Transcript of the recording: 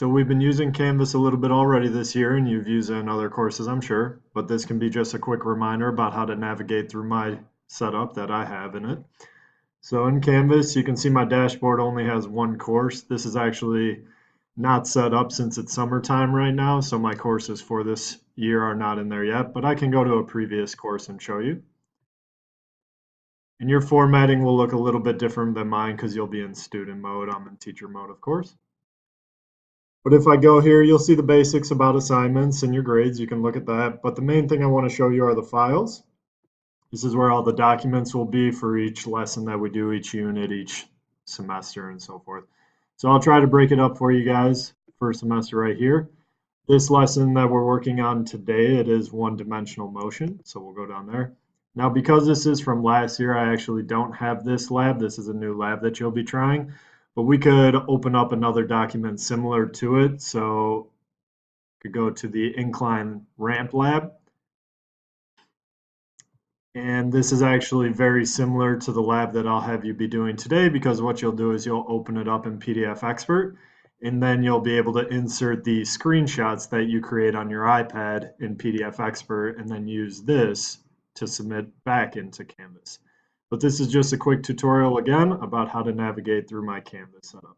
So we've been using Canvas a little bit already this year, and you've used it in other courses, I'm sure, but this can be just a quick reminder about how to navigate through my setup that I have in it. So in Canvas, you can see my dashboard only has one course. This is actually not set up since it's summertime right now, so my courses for this year are not in there yet, but I can go to a previous course and show you. And your formatting will look a little bit different than mine because you'll be in student mode. I'm in teacher mode, of course. But if I go here, you'll see the basics about assignments and your grades. You can look at that. But the main thing I want to show you are the files. This is where all the documents will be for each lesson that we do, each unit, each semester, and so forth. So I'll try to break it up for you guys for semester right here. This lesson that we're working on today, it is one-dimensional motion. So we'll go down there. Now, because this is from last year, I actually don't have this lab. This is a new lab that you'll be trying. But we could open up another document similar to it. So could go to the incline ramp lab. And this is actually very similar to the lab that I'll have you be doing today, because what you'll do is you'll open it up in PDF Expert, and then you'll be able to insert the screenshots that you create on your iPad in PDF Expert, and then use this to submit back into Canvas. But this is just a quick tutorial again about how to navigate through my Canvas setup.